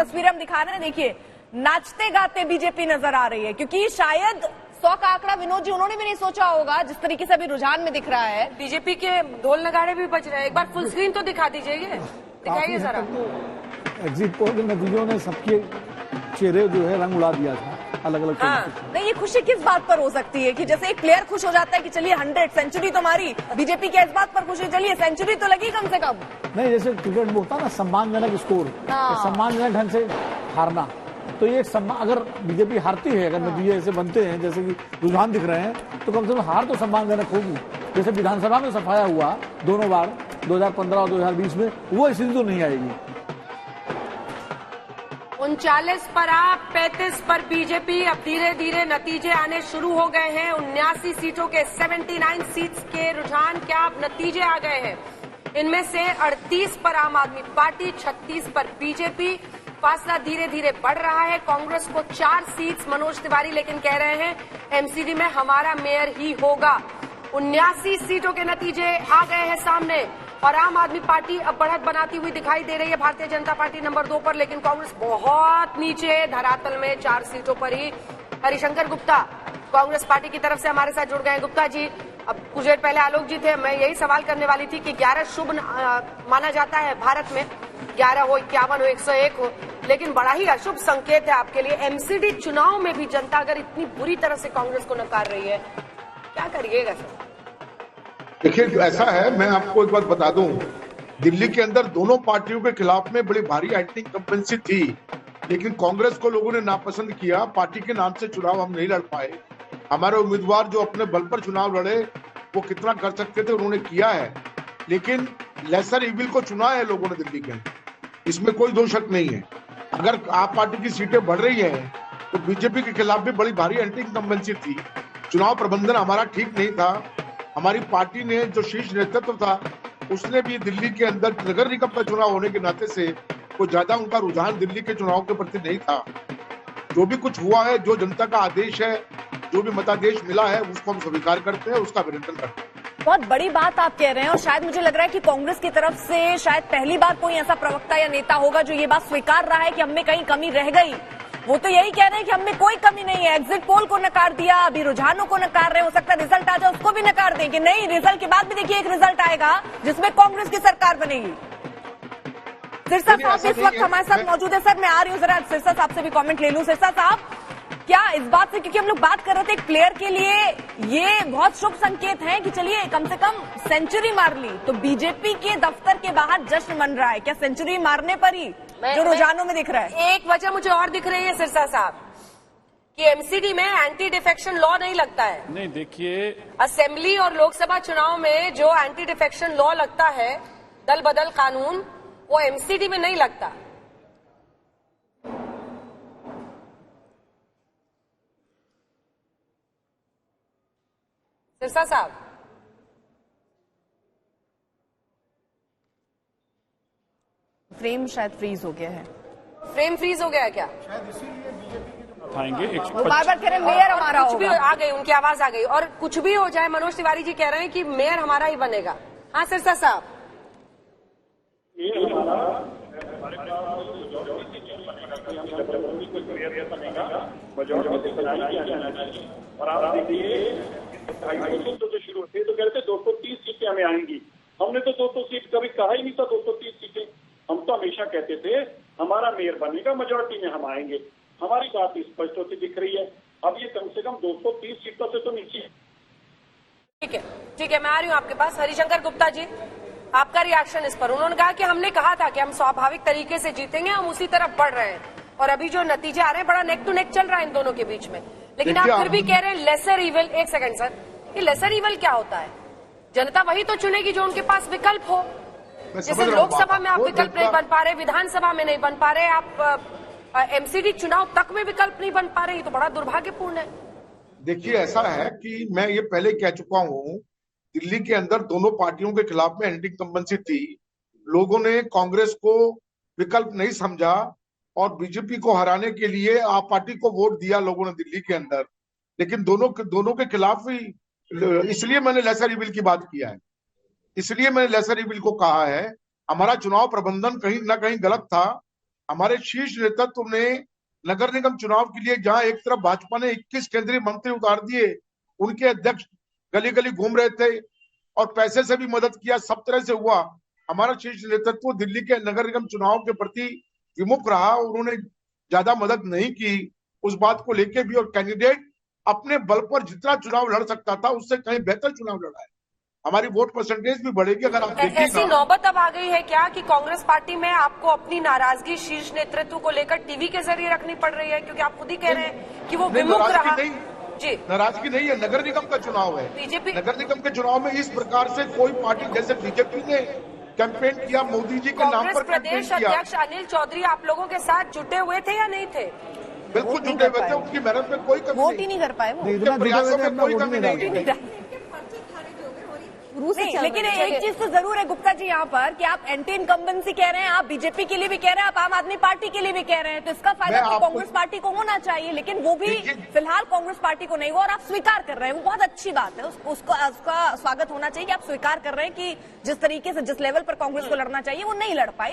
तस्वीरें हम दिखा रहे हैं, देखिए नाचते गाते बीजेपी नजर आ रही है, क्योंकि शायद 100 का आंकड़ा विनोद जी उन्होंने भी नहीं सोचा होगा जिस तरीके से अभी रुझान में दिख रहा है। बीजेपी के ढोल नगाड़े भी बज रहे हैं। एक बार फुल स्क्रीन तो दिखा दीजिए, दिखाइए जरा। एग्जिट पोल के नतीजों ने सबके चेहरे जो है रंग उड़ा दिया था अलग अलग। नहीं, ये खुशी किस बात पर हो सकती है कि जैसे एक प्लेयर खुश हो जाता है कि चलिए 100 सेंचुरी तो मारी, बीजेपी के इस बात पर खुशी चलिए सेंचुरी तो लगी कम से कम। नहीं, जैसे क्रिकेट में होता है ना सम्मानजनक स्कोर, सम्मानजनक ढंग से हारना, तो ये सम्मान, अगर बीजेपी हारती है, अगर नतीजे ऐसे बनते हैं जैसे कि रुझान दिख रहे हैं, तो कम से कम हार तो सम्मानजनक होगी। जैसे विधानसभा में सफाया हुआ दोनों बार 2015 और 2020 में, वो स्थिति तो नहीं आएगी। 39 पर आप, 35 पर बीजेपी। अब धीरे धीरे नतीजे आने शुरू हो गए हैं। 79 सीटों के 79 सीट्स के रुझान क्या अब नतीजे आ गए हैं। इनमें से 38 पर आम आदमी पार्टी, 36 पर बीजेपी। फासला धीरे धीरे बढ़ रहा है। कांग्रेस को 4 सीट्स, मनोज तिवारी लेकिन कह रहे हैं एमसीडी में हमारा मेयर ही होगा। 79 सीटों के नतीजे आ गए हैं सामने और आम आदमी पार्टी अब बढ़त बनाती हुई दिखाई दे रही है। भारतीय जनता पार्टी नंबर 2 पर, लेकिन कांग्रेस बहुत नीचे धरातल में 4 सीटों पर ही। हरिशंकर गुप्ता कांग्रेस पार्टी की तरफ से हमारे साथ जुड़ गए हैं। गुप्ता जी, अब कुछ देर पहले आलोक जी थे, मैं यही सवाल करने वाली थी कि 11 शुभ माना जाता है भारत में, 11 हो, 51 हो, 101 हो, लेकिन बड़ा ही अशुभ संकेत है आपके लिए। एमसीडी चुनाव में भी जनता अगर इतनी बुरी तरह से कांग्रेस को नकार रही है, क्या करिएगा सर? देखिए, ऐसा है, मैं आपको एक बात बता दूं, दिल्ली के अंदर दोनों पार्टियों के खिलाफ में बड़ी भारी एंटी इंकम्बेंसी थी, लेकिन कांग्रेस को लोगों ने नापसंद किया। पार्टी के नाम से चुनाव हम नहीं लड़ पाए। हमारे उम्मीदवार जो अपने बल पर चुनाव लड़े, वो कितना कर सकते थे उन्होंने किया है, लेकिन लेसर इविल को चुना है लोगों ने दिल्ली के अंदर, इसमें कोई दो शक नहीं है। अगर आप पार्टी की सीटें बढ़ रही है तो बीजेपी के खिलाफ भी बड़ी भारी एंटी इंकम्बेंसी थी। चुनाव प्रबंधन हमारा ठीक नहीं था। हमारी पार्टी ने जो शीर्ष नेतृत्व था, उसने भी दिल्ली के अंदर नगर निगम का चुनाव होने के नाते से कोई ज्यादा उनका रुझान दिल्ली के चुनाव के प्रति नहीं था। जो भी कुछ हुआ है, जो जनता का आदेश है, जो भी मतादेश मिला है, उसको हम स्वीकार करते हैं, उसका अभिनंदन करते हैं। बहुत बड़ी बात आप कह रहे हैं और शायद मुझे लग रहा है कि कांग्रेस की तरफ से शायद पहली बार कोई ऐसा प्रवक्ता या नेता होगा जो ये बात स्वीकार रहा है कि हमें कहीं कमी रह गई। वो तो यही कह रहे हैं कि हमें कोई कमी नहीं है। एग्जिट पोल को नकार दिया, अभी रुझानों को नकार रहे, हो सकता है रिजल्ट आ जाए उसको भी नकार दें कि नहीं, रिजल्ट के बाद भी देखिए एक रिजल्ट आएगा जिसमें कांग्रेस की सरकार बनेगी। सिरसा साहब इस वक्त हमारे साथ मौजूद है। सर, मैं आ रही हूँ, जरा सिरसा साहब से भी कॉमेंट ले लूं। सिरसा साहब, क्या इस बात से, क्योंकि हम लोग बात कर रहे थे एक प्लेयर के लिए ये बहुत शुभ संकेत है कि चलिए कम से कम सेंचुरी मार ली, तो बीजेपी के दफ्तर के बाहर जश्न मन रहा है, क्या सेंचुरी मारने पर ही जो रुझानों में दिख रहा है? एक वजह मुझे और दिख रही है सिरसा साहब, कि एमसीडी में एंटी डिफेक्शन लॉ नहीं लगता है। नहीं, देखिए, असेंबली और लोकसभा चुनाव में जो एंटी डिफेक्शन लॉ लगता है, दल बदल कानून, वो एमसीडी में नहीं लगता। सिरसा साहब, फ्रेम शायद फ्रीज हो गया है। फ्रेम फ्रीज हो गया क्या? उठाएंगे बार बार कह रहे हैं मेयर हमारा कुछ भी होगा। आ गई, उनकी आवाज आ गई। और कुछ भी हो जाए, मनोज तिवारी जी कह रहे हैं कि मेयर हमारा ही बनेगा। हाँ सिरसा साहब, और आप देखिए 250 से शुरू थे तो कहते 230 सीटें हमें आएंगी। हमने तो 200 सीट कभी कहा ही नहीं था, 230 सीटें। हम तो हमेशा कहते थे हमारा मेयर बनेगा, मेजोरिटी में हम आएंगे। हमारी बात स्पष्ट होती दिख रही है। अब ये कम से कम 230 सीटों से तो नीचे। ठीक है, ठीक है, मैं आ रही हूँ आपके पास। हरिशंकर गुप्ता जी, आपका रिएक्शन इस पर। उन्होंने कहा कि हमने कहा था कि हम स्वाभाविक तरीके से जीतेंगे, हम उसी तरफ बढ़ रहे हैं, और अभी जो नतीजे आ रहे हैं, बड़ा नेक टू नेक चल रहा है इन दोनों के बीच में। लेकिन आप फिर भी कह रहे हैं लेसर इविल। एक सेकंड सर, ये लेसर इविल क्या होता है? जनता वही तो चुनेगी जो उनके पास विकल्प हो। जैसे लोकसभा में आप विकल्प नहीं बन पा रहे, विधानसभा में नहीं बन पा रहे, आप एमसीडी चुनाव तक में विकल्प नहीं बन पा रहे, ये तो बड़ा दुर्भाग्यपूर्ण है। देखिए, ऐसा है कि मैं ये पहले कह चुका हूँ, दिल्ली के अंदर दोनों पार्टियों के खिलाफ में एंटी इंकम्बेंसी थी। लोगों ने कांग्रेस को विकल्प नहीं समझा और बीजेपी को हराने के लिए आप पार्टी को वोट दिया लोगों ने दिल्ली के अंदर। लेकिन दोनों के खिलाफ ही, इसलिए मैंने लेसर इविल की बात किया है, इसलिए मैंने लेसर इविल को कहा है। हमारा चुनाव प्रबंधन कहीं ना कहीं गलत था। हमारे शीर्ष नेतृत्व ने नगर निगम चुनाव के लिए जहां एक तरफ भाजपा ने 21 केंद्रीय मंत्री उतार दिए, उनके अध्यक्ष गली गली घूम रहे थे और पैसे से भी मदद किया, सब तरह से हुआ। हमारा शीर्ष नेतृत्व दिल्ली के नगर निगम चुनाव के प्रति विमुख रहा और उन्होंने ज्यादा मदद नहीं की उस बात को लेके भी, और कैंडिडेट अपने बल पर जितना चुनाव लड़ सकता था उससे कहीं बेहतर चुनाव लड़ा है। हमारी वोट परसेंटेज भी बढ़ेगी। अगर आप ऐसी देखिएगा, नौबत अब आ गई है क्या कि कांग्रेस पार्टी में आपको अपनी नाराजगी शीर्ष नेतृत्व को लेकर टीवी के जरिए रखनी पड़ रही है, क्योंकि आप खुद ही कह रहे हैं कि वो विमुख रहा। जी, नाराजगी नहीं है, नगर निगम का चुनाव है। बीजेपी नगर निगम के चुनाव में इस प्रकार से कोई पार्टी, जैसे बीजेपी ने कैंपेन किया, मोदी जी के नाम कांग्रेस पर कैंपेन प्रदेश किया, अध्यक्ष अनिल चौधरी आप लोगों के साथ जुटे हुए थे या नहीं थे? बिल्कुल जुटे हुए थे। उनकी मेहनत में कोई कमी वोट ही नहीं कर पाए वो। इतना जुटे प्रयासों हुए थे, में अपना कोई वोट कमी नहीं नहीं डाला। है। नहीं, लेकिन एक चीज तो जरूर है गुप्ता जी यहाँ पर कि आप एंटी इनकम्बेंसी कह रहे हैं, आप बीजेपी के लिए भी कह रहे हैं, आप आम आदमी पार्टी के लिए भी कह रहे हैं, तो इसका फायदा तो कांग्रेस पार्टी को होना चाहिए, लेकिन वो भी फिलहाल कांग्रेस पार्टी को नहीं हुआ और आप स्वीकार कर रहे हैं, वो बहुत अच्छी बात है। उसका स्वागत होना चाहिए कि आप स्वीकार कर रहे हैं कि जिस तरीके से, जिस लेवल पर कांग्रेस को लड़ना चाहिए वो नहीं लड़ पाई।